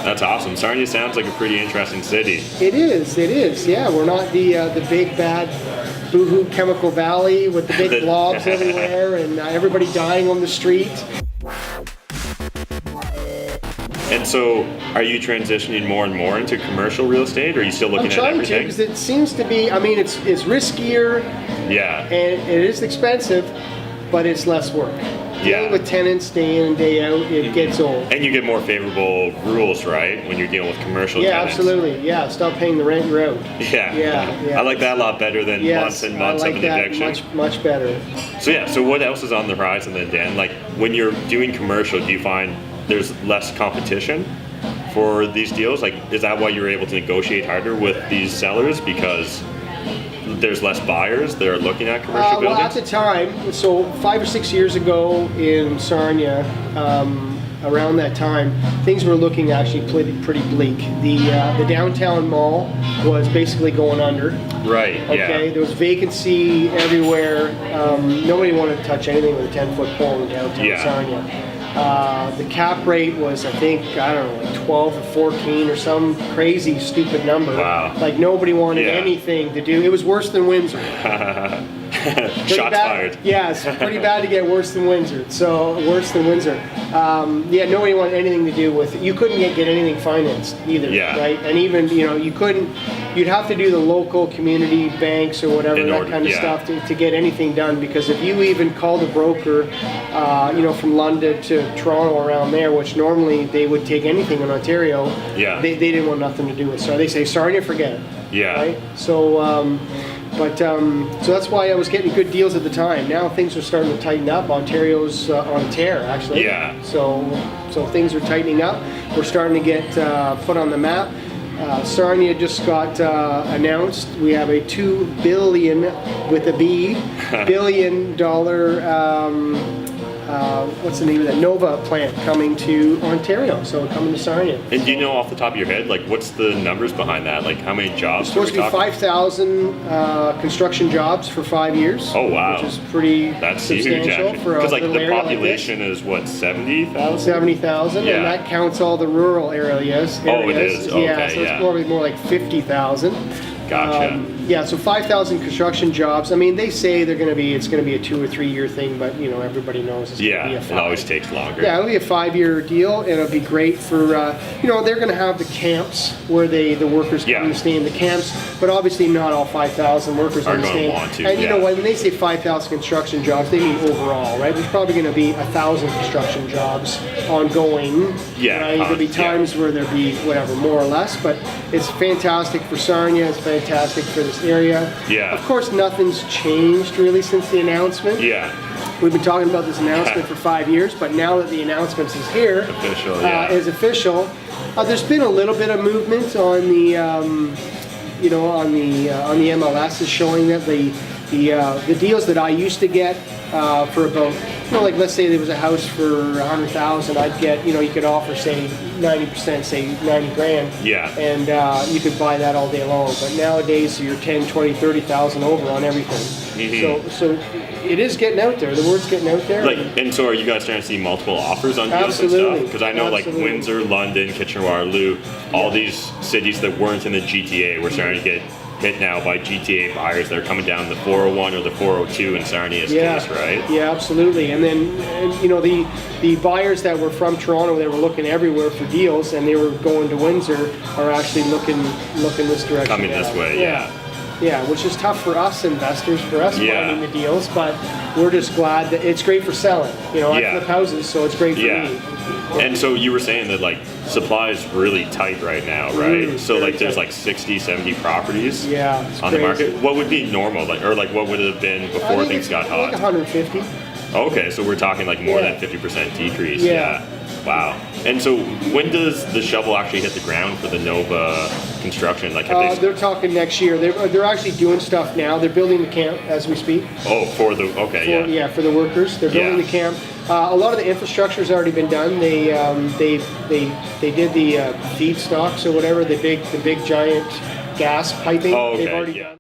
That's awesome. Sarnia sounds like a pretty interesting city. It is, yeah. We're not the big bad boohoo chemical valley with the big blobs everywhere and everybody dying on the street. And so, are you transitioning more and more into commercial real estate, or are you still looking at everything? I'm trying to, because it seems to be, I mean, it's riskier, yeah, and it is expensive, but it's less work. Dealing with tenants day in and day out, it gets old. And you get more favorable rules, right, when you're dealing with commercial tenants? Yeah, absolutely. Yeah, stop paying the rent, you're out. Yeah. I like that a lot better than months and months of an eviction. Much better. So what else is on the horizon then, Dan? Like, when you're doing commercial, do you find there's less competition for these deals? Like, is that why you're able to negotiate harder with these sellers, because there's less buyers that are looking at commercial buildings? Well, at the time, so 5 or 6 years ago in Sarnia, around that time, things were looking actually pretty bleak. The downtown mall was basically going under. Right, okay, there was vacancy everywhere. Nobody wanted to touch anything with a 10-foot pole in downtown Sarnia. The cap rate was, I think, I don't know, like 12 or 14 or some crazy stupid number. Wow. Like nobody wanted anything to do. It was worse than Windsor. Shots fired. Yeah, it's pretty bad to get worse than Windsor. So worse than Windsor. Nobody wanted anything to do with it. You couldn't get anything financed either, right? And even, you'd have to do the local community banks or whatever, that kind of stuff to get anything done, because if you even called a broker, from London to Toronto around there, which normally they would take anything in Ontario, they didn't want nothing to do with. So they say, Sarnia, forget it. Yeah. Right? So, so that's why I was getting good deals at the time. Now things are starting to tighten up. Ontario's on tear, actually. Yeah. So things are tightening up. We're starting to get put on the map. Sarnia just got announced. We have a $2 billion with a B billion dollar what's the name of that, Nova plant coming to Ontario, so coming to Sarnia. And do you know off the top of your head, like, what's the numbers behind that? Like, how many jobs? It's supposed to be 5,000 construction jobs for 5 years. Oh wow, which is pretty huge, substantial for a because like the population is what, 70,000? 70,000, and that counts all the rural areas. Oh, it is. Okay, yeah, so it's probably more like 50,000. Gotcha. So 5,000 construction jobs. I mean, they say it's going to be a 2 or 3 year thing, but everybody knows it's going to be a 5. It always takes longer. Yeah, it'll be a 5 year deal, and it'll be great for they're going to have the camps where the workers come and stay in the camps, but obviously not all 5,000 workers are going to want to. And you know what? When they say 5,000 construction jobs, they mean overall, right? There's probably going to be 1,000 construction jobs ongoing. Yeah. Right? There'll be times where there'll be whatever, more or less, but it's fantastic for Sarnia. It's fantastic for this area. Yeah. Of course, nothing's changed really since the announcement. Yeah. We've been talking about this announcement for 5 years, but now that the announcement is here, is official, there's been a little bit of movement on the, on the MLS is showing that the deals that I used to get for about, like let's say there was a house for 100,000, I'd get, you could offer say 90%, say 90 grand. Yeah. And you could buy that all day long. But nowadays you're 10, 20, 30,000 over on everything. Mm-hmm. So it is getting out there. The word's getting out there. And so are you guys starting to see multiple offers on deals and stuff? Because I know like Windsor, London, Kitchener-Waterloo, all these cities that weren't in the GTA, we're starting to get hit now by GTA buyers that are coming down the 401 or the 402 in Sarnia's case, right? Yeah, absolutely. And then, the buyers that were from Toronto, they were looking everywhere for deals, and they were going to Windsor, are actually looking this direction. Coming this way, Yeah, which is tough for us investors, for us finding the deals, but we're just glad that it's great for selling. I flip houses, so it's great for me. And so you were saying that like supply is really tight right now, right? So like there's like 60, 70 properties on the market. What would be normal, or what would it have been before things got hot? Like 150. Okay, so we're talking like more than 50% decrease. Yeah. Wow. And so when does the shovel actually hit the ground for the Nova construction? Like they're talking next year. They're actually doing stuff now. They're building the camp as we speak. Oh, for the for the workers. They're building the camp. A lot of the infrastructure's already been done. They did the feedstocks or whatever, the big giant gas piping. Oh, okay. They've already done.